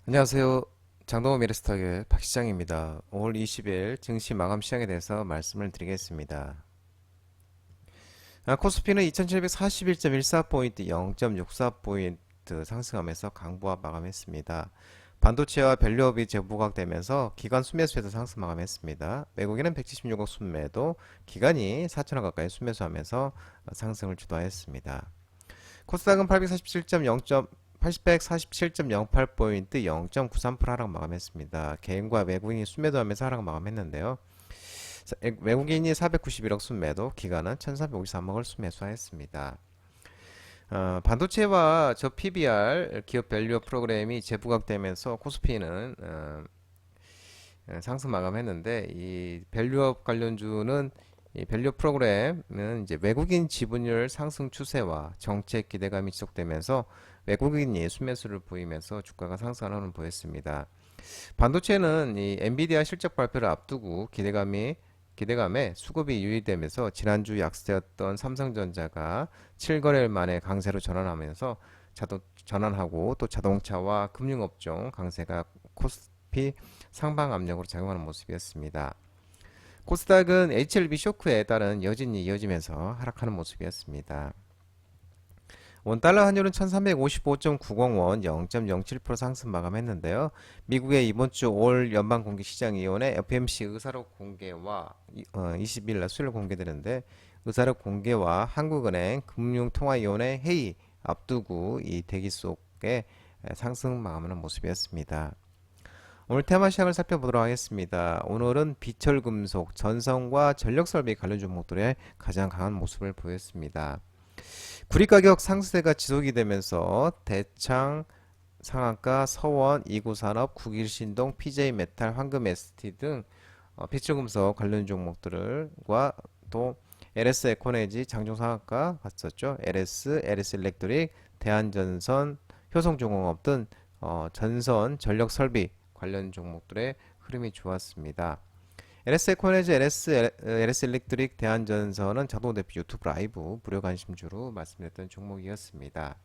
안녕하세요. 장동호 미래스탁의 박시장입니다. 5월 20일 증시 마감 시장에 대해서 말씀을 드리겠습니다. 코스피는 2741.14포인트 0.64포인트 상승하면서 강보합 마감했습니다. 반도체와 밸류업이 재부각되면서 기관 순매수에서 상승 마감했습니다. 외국인은 176억 순매도, 기관이 4천억 가까이 순매수하면서 상승을 주도하였습니다. 코스닥은 847.08포인트 0.93% 하락 마감했습니다. 개인과 외국인이 순매도하면서 하락 마감했는데요. 외국인이 491억 순매도, 기관은 1353억을 순매수하였습니다. 반도체와 저 PBR 기업 밸류 프로그램이 재부각되면서 코스피는 상승 마감했는데, 이 밸류업 관련주는 이 밸류 프로그램은 이제 외국인 지분율 상승 추세와 정책 기대감이 지속되면서 외국인이 순매수를 보이면서 주가가 상승하는 보였습니다. 반도체는 이 엔비디아 실적 발표를 앞두고 기대감에 수급이 유의되면서 지난주 약세였던 삼성전자가 7거래일 만에 강세로 전환하고 또 자동차와 금융업종 강세가 코스피 상방 압력으로 작용하는 모습이었습니다. 코스닥은 HLB 쇼크에 따른 여진이 이어지면서 하락하는 모습이었습니다. 원달러 환율은 1355.90원 0.07% 상승 마감했는데요. 미국의 이번 주 올 연방공개시장위원회 FOMC 의사록 공개와 20일 날 수요일 공개되는데, 의사록 공개와 한국은행 금융통화위원회 회의 앞두고 이 대기 속에 상승 마감하는 모습이었습니다. 오늘 테마 시장을 살펴보도록 하겠습니다. 오늘은 비철금속, 전선과 전력설비 관련 종목들의 가장 강한 모습을 보였습니다. 구리 가격 상승세가 지속이 되면서 대창, 상한가, 서원, 이구산업, 국일신동, PJ메탈, 황금 ST 등 비철금속 관련 종목들과 또 LS 에코네지 장중 상한가 갔었죠. LS 일렉트릭, 대한전선, 효성중공업 등 전선, 전력설비 관련 종목들의 흐름이 좋았습니다. LS 에코네즈, LS 일렉트릭, 대한전선은 자동 대표 유튜브 라이브 무료 관심주로 말씀드렸던 종목이었습니다.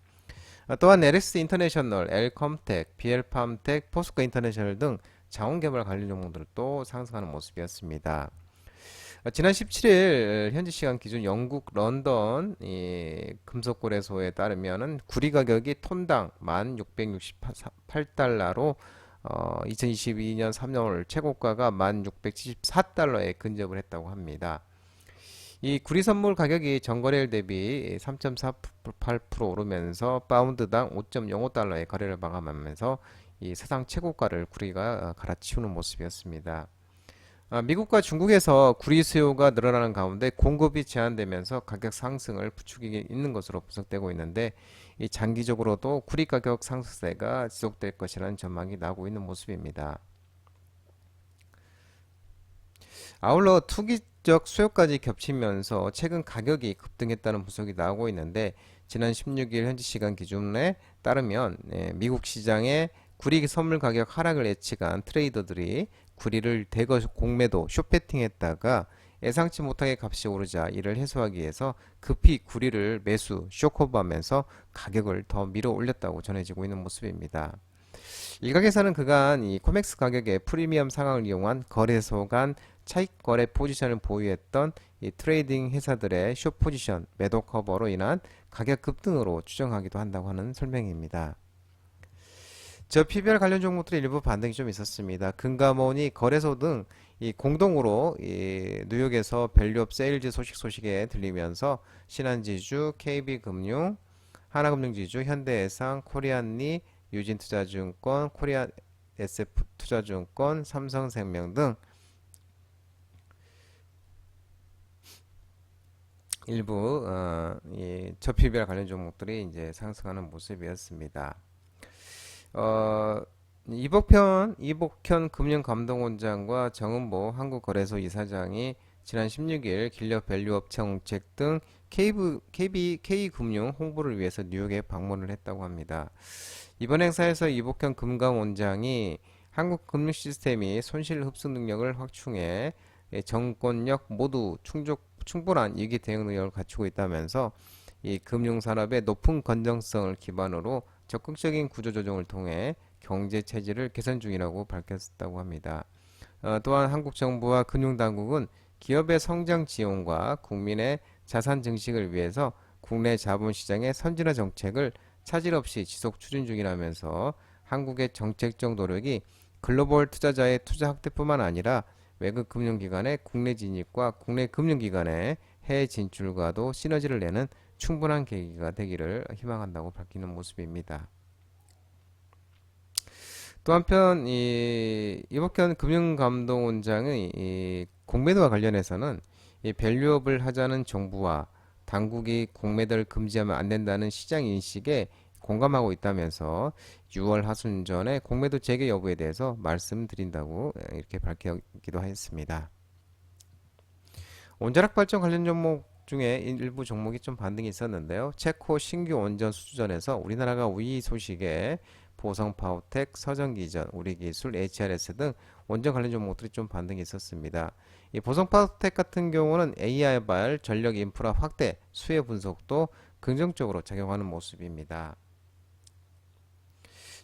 또한 LS 인터내셔널, L컴텍, BL팜텍, 포스코 인터내셔널 등 자원개발 관련 종목들도 상승하는 모습이었습니다. 지난 17일 현지 시간 기준 영국 런던 금속거래소에 따르면은 구리 가격이 톤당 1668달러로 2022년 3월 최고가가 1674달러에 근접을 했다고 합니다. 이 구리 선물 가격이 전거래일 대비 3.48% 오르면서 파운드당 5.05달러의 거래를 마감하면서 이 사상 최고가를 구리가 갈아치우는 모습이었습니다. 미국과 중국에서 구리 수요가 늘어나는 가운데 공급이 제한되면서 가격 상승을 부추기고 있는 것으로 분석되고 있는데, 이 장기적으로도 구리 가격 상승세가 지속될 것이라는 전망이 나오고 있는 모습입니다. 아울러 투기적 수요까지 겹치면서 최근 가격이 급등했다는 분석이 나오고 있는데, 지난 16일 현지 시간 기준에 따르면 미국 시장의 구리 선물 가격 하락을 예측한 트레이더들이 구리를 대거 공매도 쇼패팅했다가 예상치 못하게 값이 오르자 이를 해소하기 위해서 급히 구리를 매수 쇼커버하면서 가격을 더 밀어 올렸다고 전해지고 있는 모습입니다. 일각에서는 그간 이 코맥스 가격의 프리미엄 상황을 이용한 거래소 간 차익 거래 포지션을 보유했던 이 트레이딩 회사들의 숏 포지션 매도 커버로 인한 가격 급등으로 추정하기도 한다고 하는 설명입니다. 저 PBR 관련 종목들의 일부 반등이 좀 있었습니다. 금감원이 거래소 등 이 공동으로 이 뉴욕에서 밸류업 세일즈 소식에 들리면서 신한지주, KB금융, 하나금융지주, 현대해상, 코리안리, 유진투자증권, 코리아 SF투자증권, 삼성생명 등 일부 이 저PBR 관련 종목들이 이제 상승하는 모습이었습니다. 어, 이복현 금융감독원장과 정은보 한국거래소 이사장이 지난 16일 길력 밸류업 정책 등 K금융 홍보를 위해서 뉴욕에 방문을 했다고 합니다. 이번 행사에서 이복현 금감원장이 한국 금융 시스템이 손실 흡수 능력을 확충해 정권력 모두 충분한 위기 대응 능력을 갖추고 있다면서 이 금융산업의 높은 건전성을 기반으로 적극적인 구조조정을 통해 경제 체질을 개선 중이라고 밝혔다고 합니다. 또한 한국 정부와 금융당국은 기업의 성장 지원과 국민의 자산 증식을 위해서 국내 자본시장의 선진화 정책을 차질 없이 지속 추진 중이라면서 한국의 정책적 노력이 글로벌 투자자의 투자 확대뿐만 아니라 외국 금융기관의 국내 진입과 국내 금융기관의 해외 진출과도 시너지를 내는 충분한 계기가 되기를 희망한다고 밝히는 모습입니다. 또 한편 이복현 금융감독원장의 공매도와 관련해서는 이 밸류업을 하자는 정부와 당국이 공매도를 금지하면 안 된다는 시장 인식에 공감하고 있다면서 6월 하순 전에 공매도 재개 여부에 대해서 말씀드린다고 이렇게 밝히기도 했습니다. 원자력 발전 관련 종목 중에 일부 종목이 좀 반등이 있었는데요. 체코 신규 원전 수주전에서 우리나라가 우위 소식에 보성파워텍, 서정기전, 우리기술, HRS 등 원전 관련 종목들이 좀 반등이 있었습니다. 이 보성파워텍 같은 경우는 AI발 전력 인프라 확대, 수혜 분석도 긍정적으로 작용하는 모습입니다.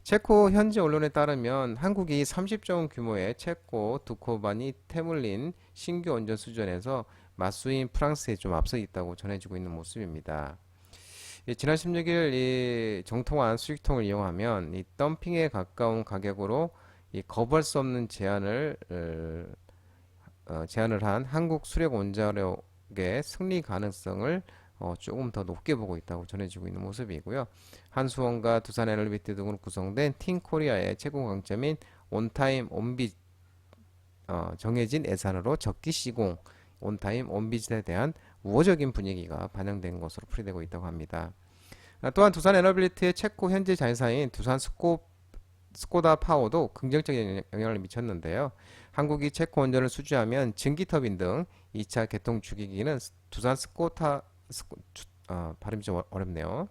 체코 현지 언론에 따르면 한국이 30조 원 규모의 체코 두코바니 테물린 신규 원전 수전에서 맞수인 프랑스에 좀 앞서 있다고 전해지고 있는 모습입니다. 지난 16일 이 정통한 수익통을 이용하면 이 덤핑에 가까운 가격으로 이 거부할 수 없는 제안을 한 한국 수력 원자력의 승리 가능성을 조금 더 높게 보고 있다고 전해지고 있는 모습이고요. 한수원과 두산에너비티 등으로 구성된 팀코리아의 최고 강점인 온타임 온비 정해진 예산으로 적기 시공 온타임 온비짓에 대한 우호적인 분위기가 반영된 것으로 풀이되고 있다고 합니다. 또한 두산에너빌리티의 체코 현지 자회사인 두산 스코다 파워도 긍정적인 영향을 미쳤는데요. 한국이 체코 원전을 수주하면 증기터빈 등 2차 개통 주기기는 두산 발음이 좀 어렵네요.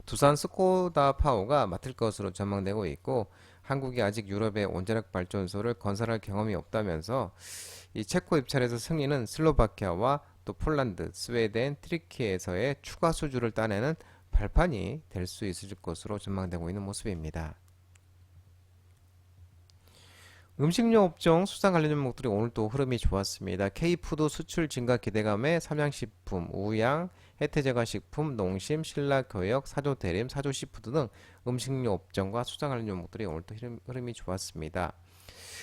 두산 스코다 파워가 맡을 것으로 전망되고 있고 한국이 아직 유럽의 원자력 발전소를 건설할 경험이 없다면서 이 체코 입찰에서 승리는 슬로바키아와 또 폴란드, 스웨덴, 트리키에서의 추가 수주를 따내는 발판이 될 수 있을 것으로 전망되고 있는 모습입니다. 음식료 업종 수산 관련 종목들이 오늘 또 흐름이 좋았습니다. K푸드 수출 증가 기대감에 삼양식품, 우양, 혜태제과식품, 농심, 신라교역, 사조대림, 사조시푸드 등 음식료 업종과 수산 관련 종목들이 오늘 또 흐름이 좋았습니다.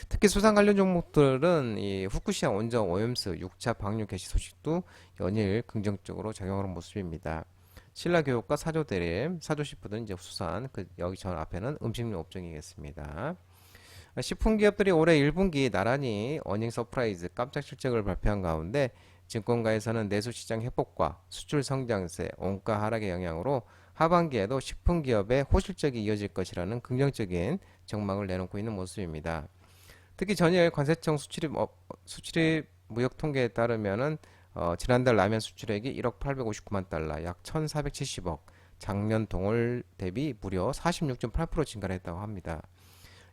특히 수산 관련 종목들은 이 후쿠시마 원전 오염수 6차 방류 개시 소식도 연일 긍정적으로 작용하는 모습입니다. 신라교육과 사조대림, 사조시푸드는 이제 수산, 여기 전 앞에는 음식료 업종이겠습니다. 식품기업들이 올해 1분기 나란히 어닝 서프라이즈 깜짝 실적을 발표한 가운데 증권가에서는 내수시장 회복과 수출 성장세, 원가 하락의 영향으로 하반기에도 식품기업의 호실적이 이어질 것이라는 긍정적인 전망을 내놓고 있는 모습입니다. 특히 전일 관세청 수출입 무역 통계에 따르면은 지난달 라면 수출액이 1억 859만 달러, 약 1,470억, 작년 동월 대비 무려 46.8% 증가를 했다고 합니다.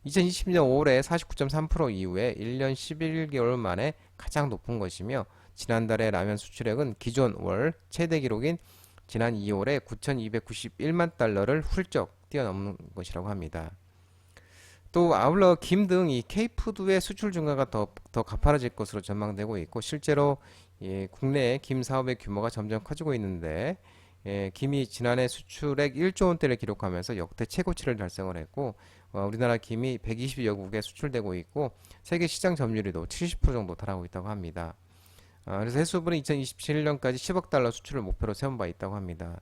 2020년 5월에 49.3% 이후에 1년 11개월 만에 가장 높은 것이며 지난달의 라면 수출액은 기존 월 최대 기록인 지난 2월에 9,291만 달러를 훌쩍 뛰어넘는 것이라고 합니다. 또 아울러 김 등 이 K푸드의 수출 증가가 더 가파라질 것으로 전망되고 있고 실제로 국내 김 사업의 규모가 점점 커지고 있는데 김이 지난해 수출액 1조 원대를 기록하면서 역대 최고치를 달성을 했고 우리나라 김이 120여국에 수출되고 있고 세계 시장 점유율도 70% 정도 달하고 있다고 합니다. 그래서 해수부는 2027년까지 10억 달러 수출을 목표로 세운 바 있다고 합니다.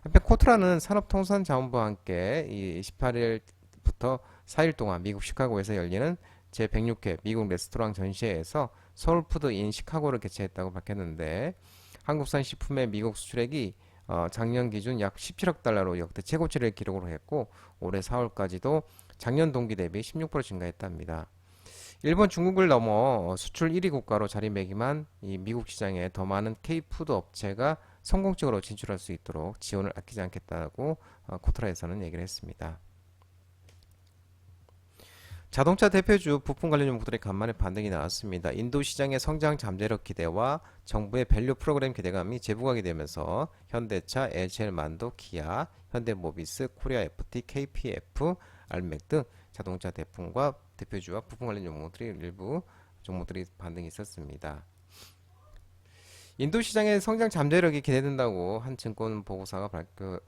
한편 코트라는 산업통상자원부와 함께 28일부터 4일 동안 미국 시카고에서 열리는 제106회 미국 레스토랑 전시회에서 서울푸드 인 시카고를 개최했다고 밝혔는데 한국산 식품의 미국 수출액이 작년 기준 약 17억 달러로 역대 최고치를 기록으로 했고 올해 4월까지도 작년 동기 대비 16% 증가했답니다. 일본, 중국을 넘어 수출 1위 국가로 자리매김한 이 미국 시장에 더 많은 K푸드 업체가 성공적으로 진출할 수 있도록 지원을 아끼지 않겠다고 코트라에서는 얘기를 했습니다. 자동차 대표주 부품 관련 종목들이 간만에 반등이 나왔습니다. 인도 시장의 성장 잠재력 기대와 정부의 밸류 프로그램 기대감이 재부각이 되면서 현대차, LGL 만도, 기아, 현대모비스, 코리아 FT, KPF, 알맥 등 자동차 대품과 대표주와 부품 관련 종목들이 일부 종목들이 반등이 있었습니다. 인도 시장의 성장 잠재력이 기대된다고 한 증권 보고서가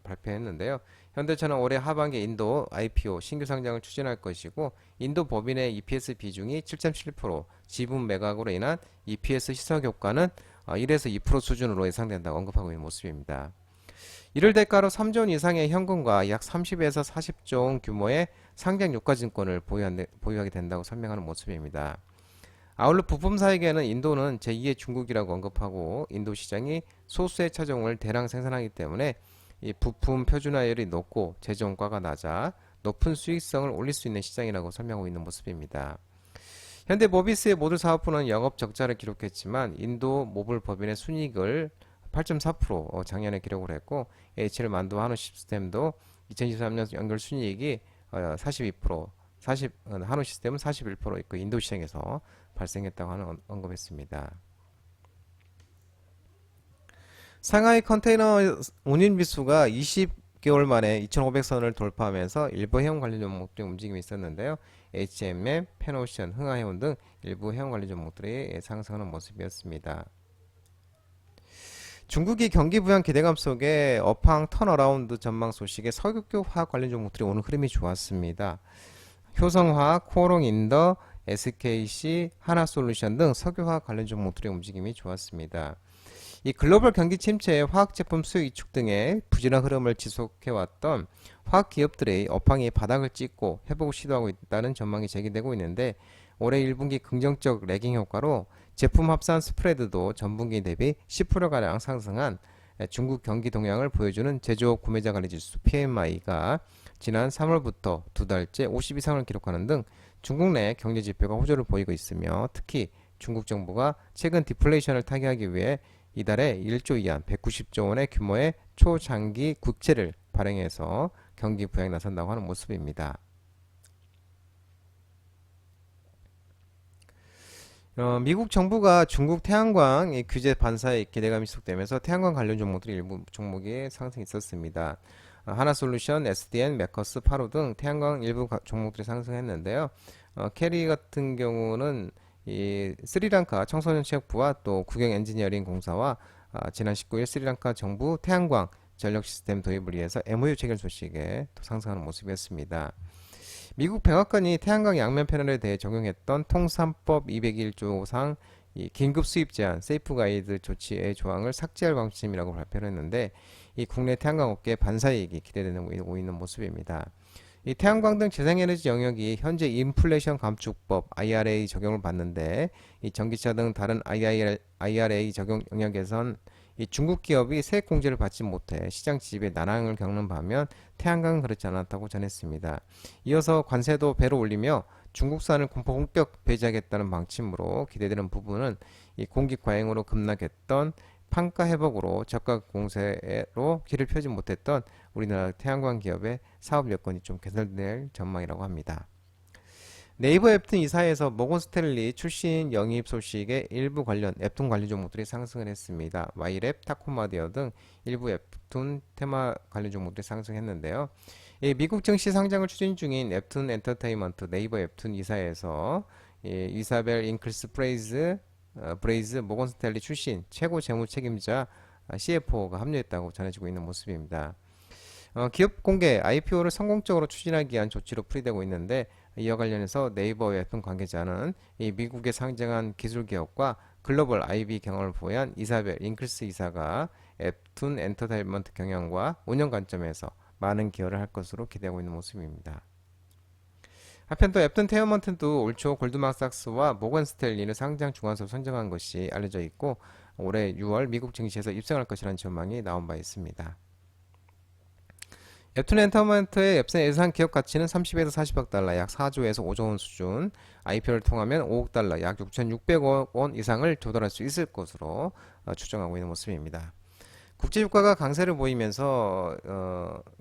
발표했는데요. 현대차는 올해 하반기에 인도 IPO 신규 상장을 추진할 것이고 인도 법인의 EPS 비중이 7.7%, 지분 매각으로 인한 EPS 희석 효과는 1에서 2% 수준으로 예상된다고 언급하고 있는 모습입니다. 이를 대가로 3조 원 이상의 현금과 약 30에서 40조 원 규모의 상장 유가증권을 보유하게 된다고 설명하는 모습입니다. 아울러 부품사에게는 인도는 제2의 중국이라고 언급하고 인도 시장이 소수의 차종을 대량 생산하기 때문에 이 부품 표준화율이 높고 제조원가가 낮아 높은 수익성을 올릴 수 있는 시장이라고 설명하고 있는 모습입니다. 현대 모비스의 모든 사업부는 영업 적자를 기록했지만 인도 모블 법인의 순이익을 8.4% 작년에 기록을 했고 HL 만두 한우 시스템도 2023년 연결 순이익이 42%, 한우 시스템은 41% 있고 인도 시장에서 발생했다고 하는 언급했습니다. 상하이 컨테이너 운임 비수가 20개월 만에 2,500선을 돌파하면서 일부 해운 관련 종목들의 움직임이 있었는데요. HMM, 펜오션, 흥하해운 등 일부 해운 관련 종목들이 상승하는 모습이었습니다. 중국이 경기 부양 기대감 속에 업황 턴어라운드 전망 소식에 석유 화학 관련 종목들이 오늘 흐름이 좋았습니다. 효성화학, 코롱인더, SKC, 하나솔루션 등 석유화학 관련 종목들의 움직임이 좋았습니다. 이 글로벌 경기 침체에 화학제품 수요 위축 등의 부진한 흐름을 지속해왔던 화학 기업들의 업황이 바닥을 찍고 회복을 시도하고 있다는 전망이 제기되고 있는데 올해 1분기 긍정적 레깅 효과로 제품 합산 스프레드도 전분기 대비 10%가량 상승한 중국 경기 동향을 보여주는 제조업 구매자 관리 지수 PMI가 지난 3월부터 두 달째 50 이상을 기록하는 등 중국 내 경제 지표가 호조를 보이고 있으며 특히 중국 정부가 최근 디플레이션을 타개하기 위해 이달에 1조 위안 190조 원의 규모의 초장기 국채를 발행해서 경기 부양에 나선다고 하는 모습입니다. 미국 정부가 중국 태양광 규제 반사에 기대감이 지속되면서 태양광 관련 종목들이 일부 종목에 상승이 있었습니다. 하나솔루션, SDN, 메커스, 파로 등 태양광 일부 종목들이 상승했는데요. 캐리 같은 경우는 이 스리랑카 청소년 취업부와 또 국영 엔지니어링 공사와 지난 19일 스리랑카 정부 태양광 전력 시스템 도입을 위해서 MOU 체결 소식에 또 상승하는 모습이었습니다. 미국 백악관이 태양광 양면 패널에 대해 적용했던 통산법 201조상 이 긴급 수입 제한 세이프 가이드 조치의 조항을 삭제할 방침이라고 발표를 했는데 이 국내 태양광 업계 반사이익이 기대되고 있는 모습입니다. 이 태양광 등 재생에너지 영역이 현재 인플레이션 감축법 IRA 적용을 받는데 이 전기차 등 다른 IRA 적용 영역에선 이 중국 기업이 세액 공제를 받지 못해 시장 지지에 난항을 겪는 반면 태양광은 그렇지 않았다고 전했습니다. 이어서 관세도 배로 올리며 중국산을 본격 배제하겠다는 방침으로 기대되는 부분은 이 공급 과잉으로 급락했던 판가 회복으로 저가 공세로 길을 펴지 못했던 우리나라 태양광 기업의 사업 여건이 좀 개선될 전망이라고 합니다. 네이버 웹툰 이사에서 모건 스탠리 출신 영입 소식에 일부 관련 웹툰 관련 종목들이 상승을 했습니다. 와이랩, 타코마디어 등 일부 웹툰 테마 관련 종목들이 상승했는데요. 미국 증시 상장을 추진 중인 웹툰 엔터테인먼트 네이버 웹툰 이사에서 이사벨 잉클스 브레이즈 모건 스탠리 출신 최고 재무 책임자 CFO가 합류했다고 전해지고 있는 모습입니다. 기업 공개 IPO를 성공적으로 추진하기 위한 조치로 풀이되고 있는데 이와 관련해서 네이버 웹툰 관계자는 이 미국에 상장한 기술 기업과 글로벌 IB 경험을 보유한 이사벨 잉클스 이사가 웹툰 엔터테인먼트 경영과 운영 관점에서 많은 기여를 할 것으로 기대하고 있는 모습입니다. 한편 또 웹툰 테어먼트도 올 초 골드만삭스와 모건 스탠리를 상장 중환소로 선정한 것이 알려져 있고 올해 6월 미국 증시에서 입성할 것이라는 전망이 나온 바 있습니다. 웹툰 엔터테인먼트의 예상 기업 가치는 30에서 40억 달러, 약 4조에서 5조 원 수준, IPO를 통하면 5억 달러, 약 6,600억 원 이상을 조달할 수 있을 것으로 추정하고 있는 모습입니다. 국제유가가 강세를 보이면서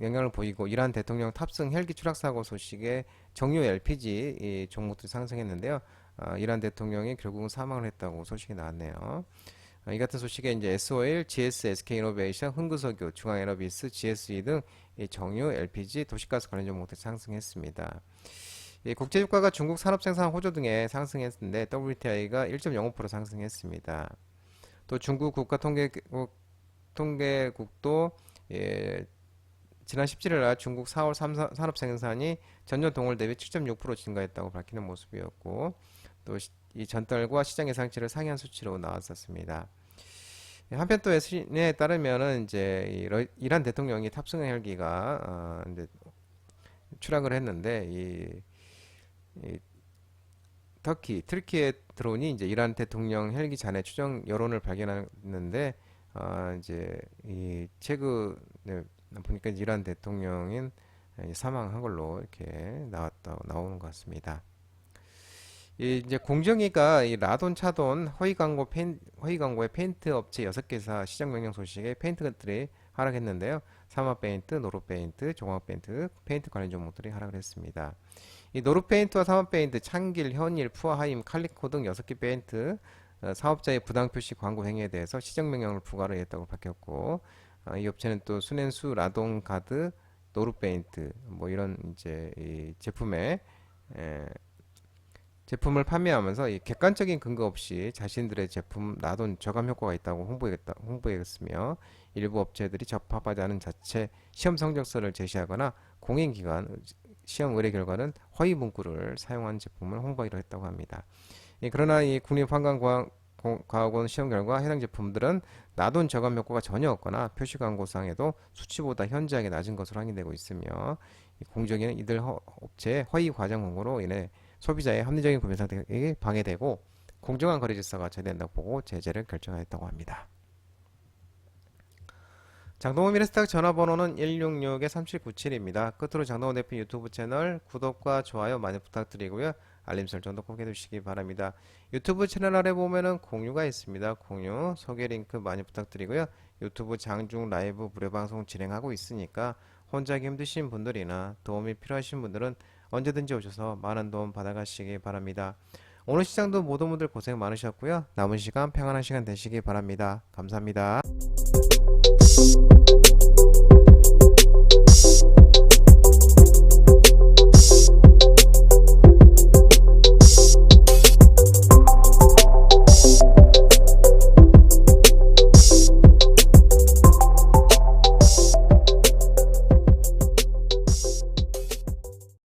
영향을 보이고 이란 대통령 탑승 헬기 추락 사고 소식에 정유 LPG 종목들이 상승했는데요. 이란 대통령이 결국은 사망을 했다고 소식이 나왔네요. 이 같은 소식에 이제 SOL, GS, SK이노베이션, 흥구석유, 중앙에너비스, GSE 등 이 정유, LPG, 도시가스 관련 종목들 상승했습니다. 이 국제유가가 중국 산업생산 호조 등에 상승했는데 WTI가 1.05% 상승했습니다. 또 중국 국가통계국도 예, 지난 17일 날 중국 4월 산업생산이 전년 동월 대비 7.6% 증가했다고 밝히는 모습이었고 또 이 전달과 시장 예상치를 상회한 수치로 나왔었습니다. 한편 또 SN에 따르면은 이제 이란 대통령이 탑승 헬기가 이제 추락을 했는데 이 터키의 드론이 이제 이란 대통령 헬기 잔해 추정 여론을 발견했는데 이제 이 최근에 보니까 이란 대통령인 사망한 걸로 이렇게 나오는 것 같습니다. 이제 공정위가 이 라돈, 차돈, 허위 광고의 페인트 업체 6개사 시장 명령 소식에 페인트 것들이 하락했는데요. 사막 페인트, 노루 페인트, 종합 페인트, 페인트 관련 종목들이 하락을 했습니다. 이 노루 페인트와 사막 페인트, 창길, 현일, 푸아하임, 칼리코 등 6개 페인트 사업자의 부당 표시 광고 행위에 대해서 시정 명령을 부과를 했다고 밝혔고 이 업체는 또 순앤수, 라돈 가드, 노루 페인트 뭐 이런 이제 이 제품을 판매하면서 이 객관적인 근거 없이 자신들의 제품 라돈 저감 효과가 있다고 홍보했으며 일부 업체들이 적합하지 않은 자체 시험 성적서를 제시하거나 공인기관 시험 의뢰 결과는 허위 문구를 사용한 제품을 홍보하기로 했다고 합니다. 그러나 이 국립환경과학원 시험 결과 해당 제품들은 라돈 저감 효과가 전혀 없거나 표시 광고상에도 수치보다 현저하게 낮은 것으로 확인되고 있으며 공정위는 이들 업체의 허위 과장 광고로 인해 소비자의 합리적인 구매 선택이 방해되고 공정한 거래 질서가 저해된다고 보고 제재를 결정하였다고 합니다. 장동호 미래스탁 전화번호는 166-3797입니다. 끝으로 장동호 대표 유튜브 채널 구독과 좋아요 많이 부탁드리고요. 알림 설정도 꼭 해두시기 바랍니다. 유튜브 채널 아래 보면은 공유가 있습니다. 공유, 소개 링크 많이 부탁드리고요. 유튜브 장중 라이브 무료 방송 진행하고 있으니까 혼자 하기 힘드신 분들이나 도움이 필요하신 분들은 언제든지 오셔서 많은 도움 받아가시기 바랍니다. 오늘 시장도 모든 분들 고생 많으셨고요. 남은 시간 평안한 시간 되시기 바랍니다. 감사합니다.